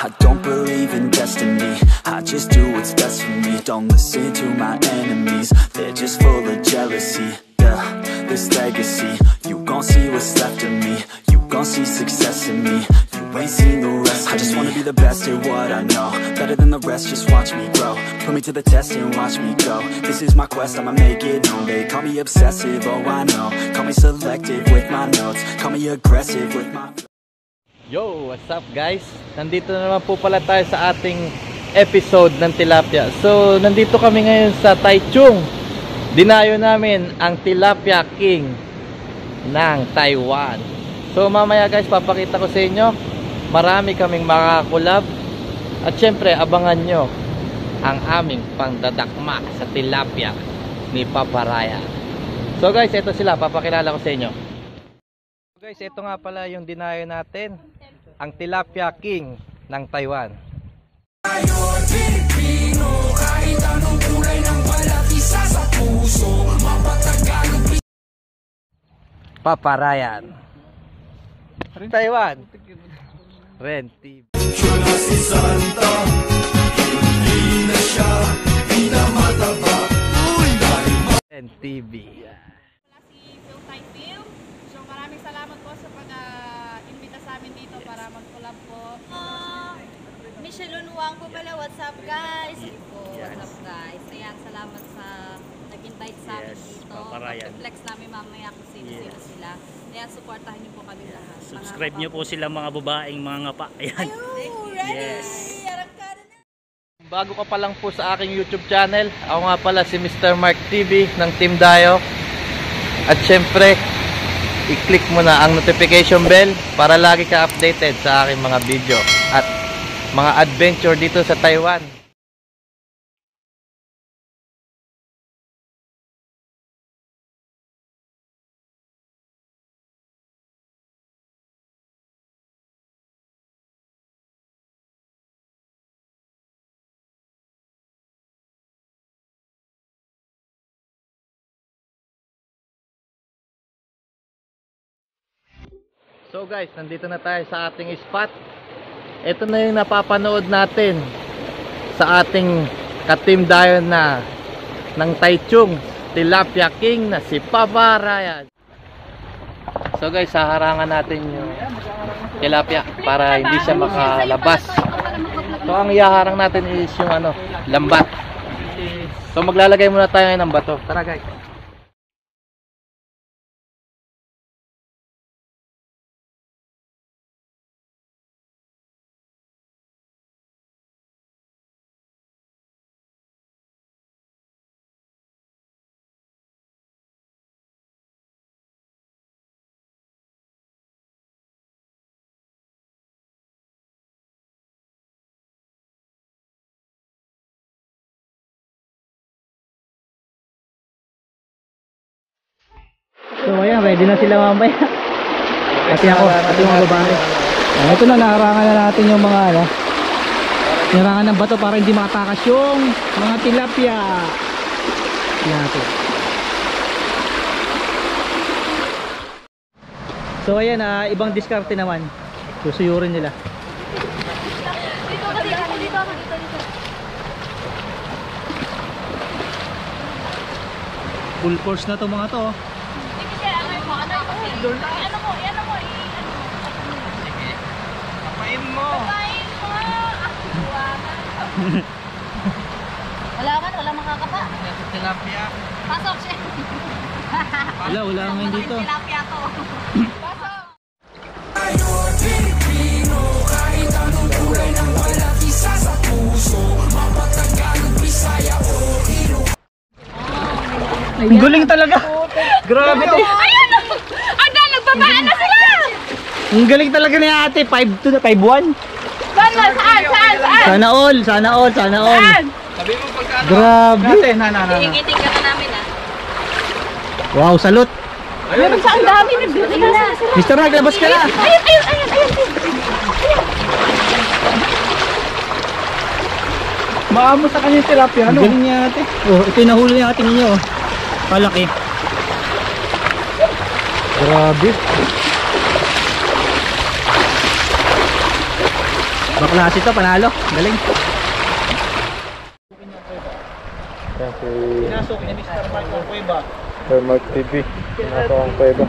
I don't believe in destiny, I just do what's best for me. Don't listen to my enemies, they're just full of jealousy. Yeah, this legacy, you gon' see what's left of me. You gon' see success in me, you ain't seen the rest of me. I just wanna be the best at what I know, better than the rest, just watch me grow. Put me to the test and watch me go. This is my quest, I'ma make it known. They call me obsessive, oh I know. Call me selective with my notes, call me aggressive with my... Yo, what's up guys? Nandito na naman po pala tayo sa ating episode ng Tilapia. So, nandito kami ngayon sa Taichung. Dinayo namin ang Tilapia King ng Taiwan. So, mamaya guys, papakita ko sa inyo. Marami kaming makakulab. At syempre, abangan nyo ang aming pangdadakma sa Tilapia ni Papa Ryan. So guys, ito sila. Papakilala ko sa inyo. Guys, ito nga pala yung dinayo natin, ang Tilapia King ng Taiwan. Papa Ryan, Taiwan, Ren TV. Ren TV. Maraming salamat po sa pag-imbita sa amin dito para mag-collab po. Michelle Unwang po pala, what's up guys? What's up guys? Ayan, salamat sa nag-invite sa amin dito. Mag-flex namin mamaya kung sino-sino sila. Ayan, supportahan niyo po kami lahat. Subscribe niyo po sila mga babaeng mga ngapa. Ayan. Ready? Yes. Arangkada na! Bago ka pa lang po sa aking YouTube channel, ako nga pala si Mr. Mark TV ng Team Dayo. At syempre, i-click mo na ang notification bell para lagi ka updated sa aking mga video at mga adventure dito sa Taiwan. So guys, nandito na tayo sa ating spot. Ito na yung napapanood natin sa ating ka-Team Dayo na ng Taichung, Tilapia King na si Papa Ryan. So guys, haharangan natin yung tilapia para hindi siya makalabas. So ang ihaharang natin is yung lambat. So maglalagay muna tayo ng bato. Tara guys. So ayan, ready na sila mamaya. Pati ako, pati yung mga babae. Ito na, naharangan na natin yung mga naharangan ng bato para hindi makatakas yung mga tilapia. Tingnan natin. So ayan, ibang diskarte naman. Susuyurin nila. Dito ako. Full course na to mga to. Wala makakapa. Tilapia. Pasok siya. Wala ngayon dito. Tilapia to. Ang galing talaga. Grabe to. Ayan! Agad, nagbabaan na sila! Ang galing talaga ni ate. 5-1. Saan? Sana all. Saan? Grabe. Iingiting ka na namin Wow, salute. Ayun, saan dami? Nagbibigay na. Mr. Mark, labas ka na. Ayun. Maamo sa kanya tilapia, ano? Galing niya ate. Oh, ito yung nahuli niya ate ninyo. Palaki. Grabe. Ang klase to, panalo. Galing. Pinasok ni Mr. Mark ang kuweba. Sir Mark TV. Pinasok ang kuweba.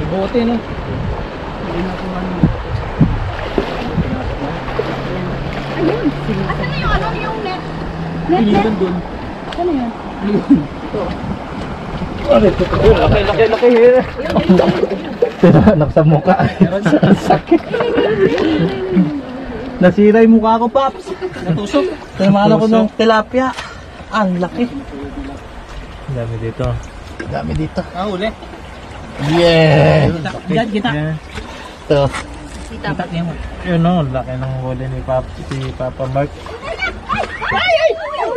Ibote, no? Hindi na kung ano. Asan na yung ano, yung net? Pilihan dun. Ano yun? Laki. Tinanak sa mukha. Ang sakit. Nasira yung mukha ko, Paps. Natusok. Tinamaan ako ng tilapia. Ang laki. Dami dito. Dami dito. Ah, uli. Yeah! Kita. Ito. Kita niya mo. Yun o, laki ng huli ni Papa Mark.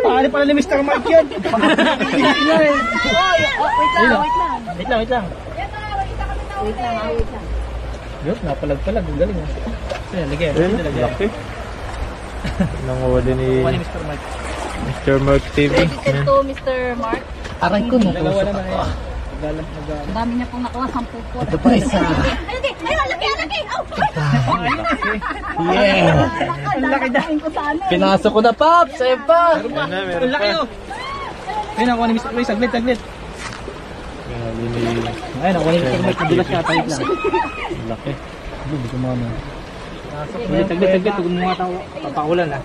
Paano pala ni Mr. Mark yun? Wait lang. Yun, napalag-palag. Ang galing. Lagay. Laki. Nang huli ni Paano ni Mr. Mark? Mr. Mark TV. Ito, Mr. Mark. Aray ko, natusok ako. Ang dami niya pong nakuha, 10 po. Ito pa isa. Laki! Yeah! Ang laki dahil ko sa ano. Pinasok ko na, Paps! Sa'yo pa! Meron Ang laki, pa. oh! Ayun, nakuha ni Mr. Mark. Saglit. Ayun, nakuha ni Mr. Mark. Nadulas siya, tayo lang. Laki. Hindi ko muna. Saglit. Huwag mo nga tao. Papakulan, ha?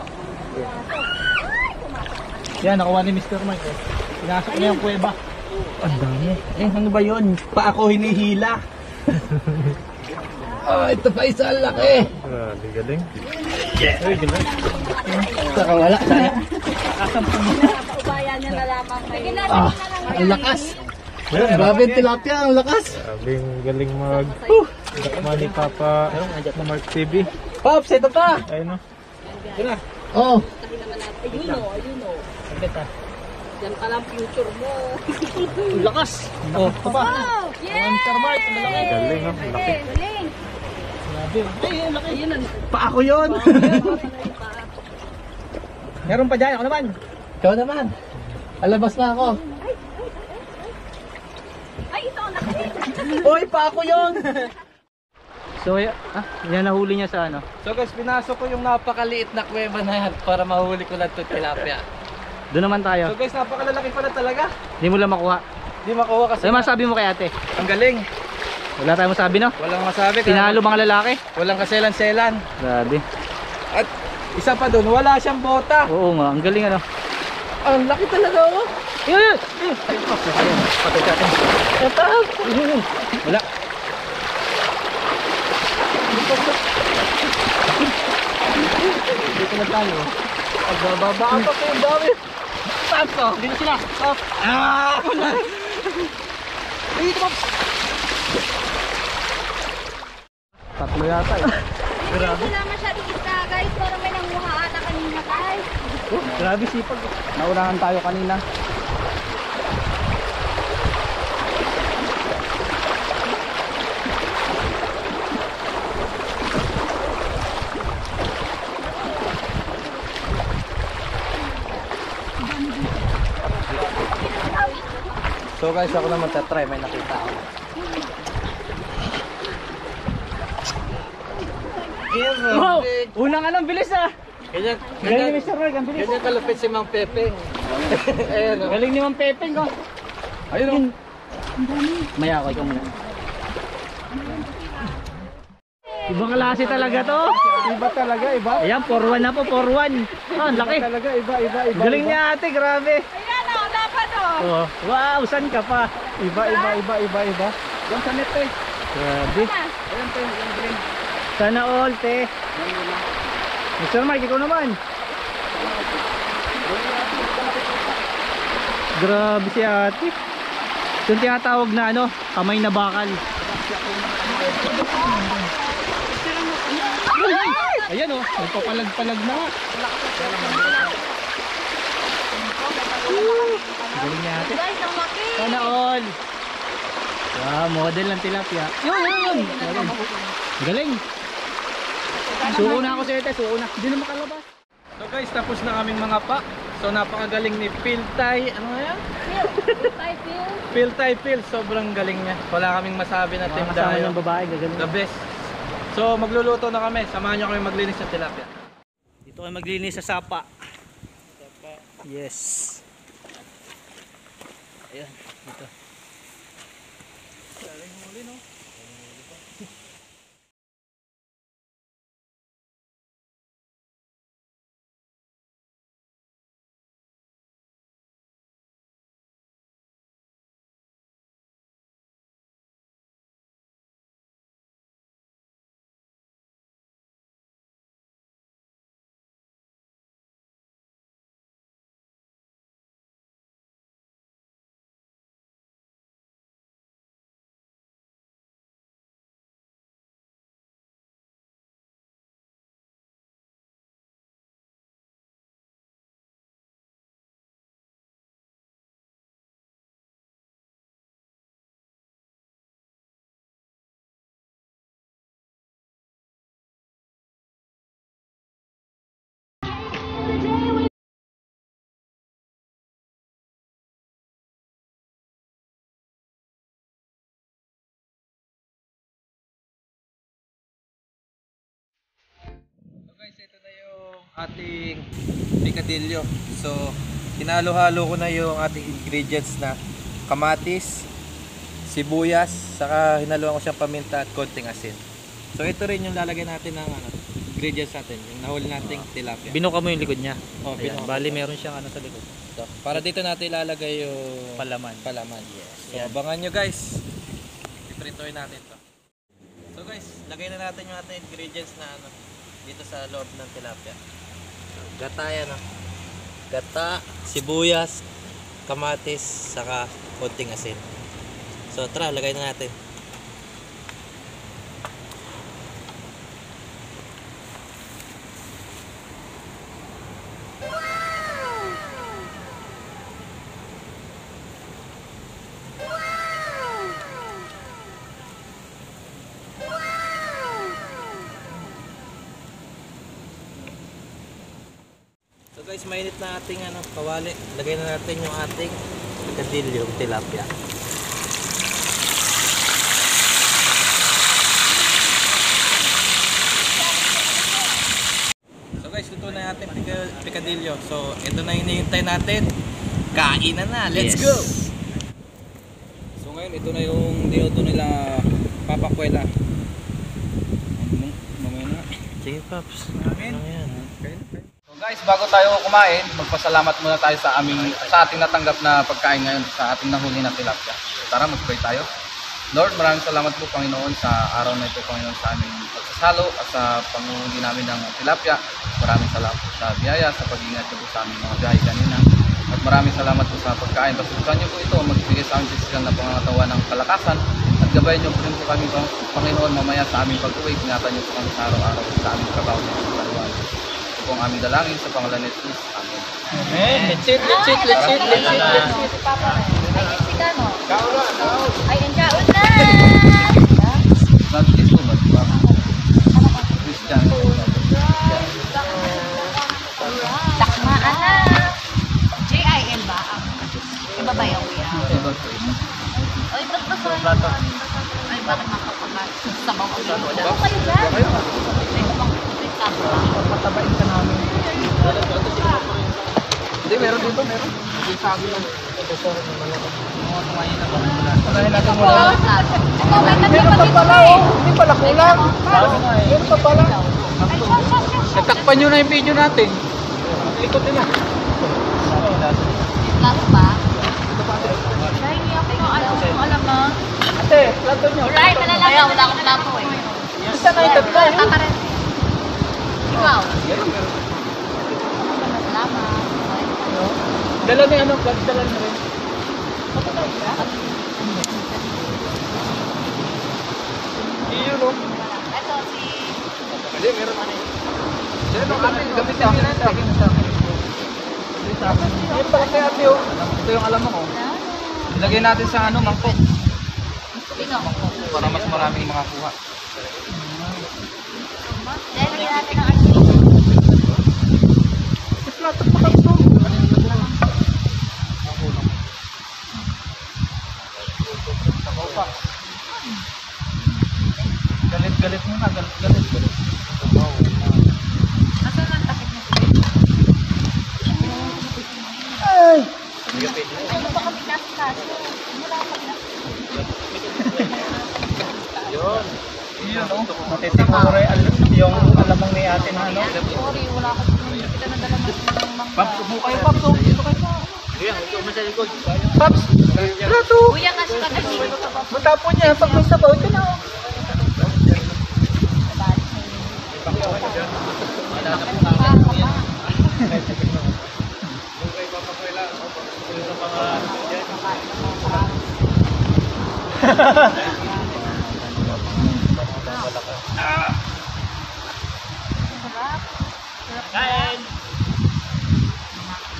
Yan, nakuha ni Mr. Mark. Pinasok niya yung kuweba. Ang dami. Ano ba yun? Pa ako hinihila. Ito pa isa, ang laki. Grabe, galing. Ay, galing. Saka wala, sayang. Paubayan niya na lamang kayo. Ang lakas. Grabe yung tilapia, ang lakas. Grabe, galing dakma ni Papa Mark TV. Pops, ito pa. Ayun o. Oo. Ayun o. Yan palang future mo. Ang lakas. Oh, ito pa. Yeah! Mr. Mark, ang laki. Galing o, laki. Galing! Grabe. Ay, ang laki. Pa ako yun. Meron pa dyan, ako naman. Ikaw naman. Alabas na ako. Ay, ito ang laki! Oy, pa ako yun. So, yan nahuli niya sa ano. So guys, pinasok ko yung napakaliit na kuweba na yan para mahuli ko lang ito tilapia. Doon naman tayo. So guys, napakalalaki pala talaga. Hindi mo lang makuha. Hindi makuha kasi. Ano masabi mo kay ate? Ang galing. Wala tayong masabi, no? Walang masabi. Tinalo mga lalaki? Walang kaselan-selan. Grabe. At isa pa doon, wala siyang bota. Oo nga, ang galing ano. Ang laki talaga, oh. Yun. Patay ka atin. Wala. Dito na tayo. Pagbababa pa ko yung dami. Paps, oh. Dito sila. Paps. Wala. Dito, Paps. Tatlo yata eh. Grabe. Wala masyadong isa, guys. Parang may nanguha ata kanina, guys. Oh, grabe sipag. Naunahan tayo kanina. So guys, ako naman tatry, may nakita ako. Wow! Unang anong bilis ah! Galing ni Mr. Mark, ang bilis. Ganyan kalupit si Mang Pepeng. Ayan, galing ni Mang Pepeng ko. Ayun o. Maya ako, ikaw muna. Ibang klase talaga to. Iba talaga, iba. Ayan, 4-1 na po, 4-1. Ang laki. Talaga, iba. Galing niya ate, grabe. Ayan o, dapat o. Oh, wow, saan ka pa? Iba. Yan sa net eh. Grabe. Ayan po yung green. Sana all, te. Mr. Mike, ikaw naman. Grabe si ate. Ito yung tinatawag na ano, kamay na bakal. Ayan oh, nagpapalag-palag na. Galing niya ate. Guys, ang laki! Sana all. Wow, model ng tilapia. Yun. Galing. Suko na ako sa ito, suko na. Hindi na makalabas. So guys, tapos na kaming mga pa. So napakagaling ni Piltay. Ano nga yan? Piltay Phil. Sobrang galing niya. Wala kaming masabi na team dahil. Ng babae, gagaling. The best. So magluluto na kami. Samahan nyo kami maglinis ng tilapia. Dito ay maglinis sa sapa. Yes. Ayan, dito. So guys, ito na yung ating picadillo. So, hinalo-halo ko na yung ating ingredients na kamatis, sibuyas, saka hinaluan ko siyang paminta at konting asin. So, ito rin yung lalagay natin ng ingredients natin, yung nahuli nating tilapia. Binuka mo yung likod niya. Oh, Ayan, binuka. bali meron siyang ano sa likod. Ito. Para dito natin ilalagay yung Palaman. Yes. So, Ayan. abangan nyo guys. Ipritoy natin to. So guys, lagay na natin yung ating ingredients na dito sa loob ng tilapia. Gata yan Gata, sibuyas, kamatis, saka konting asin. So tara, lagay na natin. So guys, mainit na ating kawali. Lagay na natin yung ating picadillo, tilapia. So guys, luto na yung ating picadillo. So ito na yung hinihintay natin. Kainan na. Let's Yes. go! So ngayon, ito na yung dinoto nila papakwela. Mamaya na. Sige, Paps. Amen. Ano yan? So guys, bago tayo kumain, magpasalamat muna tayo sa ating natanggap na pagkain ngayon sa ating nahuli na tilapia. Tara, mag-pray tayo. Lord, maraming salamat po Panginoon sa araw na ito, Panginoon, sa aming pagsasalo at sa panguhuli namin ng tilapia. Maraming salamat po sa biyaya, sa pag-ingat niyo po sa aming mga biyahe kanina. At maraming salamat po sa pagkain. Pasukan niyo po ito, magbigay sa aming physical na pangangatawan ng kalakasan. At gabayan niyo po rin po kami, Panginoon, mamaya sa aming pag-uwi. Ingatan niyo po kami sa araw-araw sa aming trabaho niyo sa kaluan. Ito po ang aming dalangin sa pangalan ni Jesus. Amen. Amen. Let's eat. Ay, Mexicano. Ay, enjaon na! Baptist po ba? Christian. Takmaan na! J-I-N ba? Iba ba yung Iba po. Ay, ba't ba sa Ay, bakit makapaglag? Sabaw ko din. Ano kayo dyan? Ay, kumang tubig ka ba? Patabain ka namin. Hindi, meron dito, meron. Hindi sabi lang. Mga kumain na ba? Kumain natin muna. Ito, may Meron nagpapagin pa ko pala, eh. oh. Hindi pala kulang. Meron pa pala. Ay, shot. Natakpan nyo na yung video natin. Ikot nila. Last ba? Ay, hindi ako alam na. Ate, plato nyo. Alright, kaya wala akong plato eh. Isa na yung tatlo. Tatarin. Ikaw. Salamat. Dala na yung dala na rin. Iyo, no? Ito si... Hindi, meron na rin. Hindi, amin, gamitin nyo na ito. Hindi sa akin. Hindi pala kay ate, oh. Ito yung alam mo, oh. Ilagay natin sa mangkok. Ikaw. Para mas maraming makakuha. Dahil lagyan natin ng asin. Plato pa ito. Galit-galit muna, galit-galit. yun, no? Matitikuro yung alamang ni ate na ano. Sorry, wala ko hindi kita nadala ng mga... Paps, upo kayo, Paps, oh. Dito kayo pa. Paps, rato. Kuya, kasi ka kasi. Matapon niya, pag may sabaw, ito na, oh.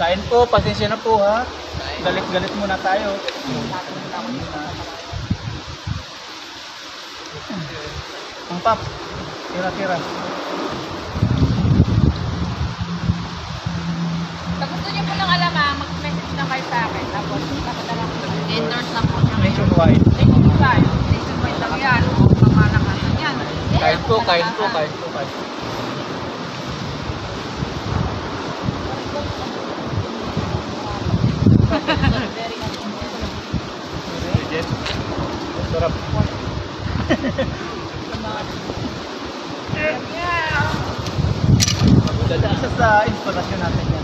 Kain po, pasensya na po ha. Galit-galit muna tayo. Ang Pap, tira-tira. Tapos gusto niyo po ng alamang, mag-message na kayo sa akin. Tapos, nakadala ko. Endorse na po. Nationwide. Nationwide lang yan. Pamalakasan yan. Kain po, kain po, kain po, kain po. Sarap. Isa sa inspirasyon natin yan.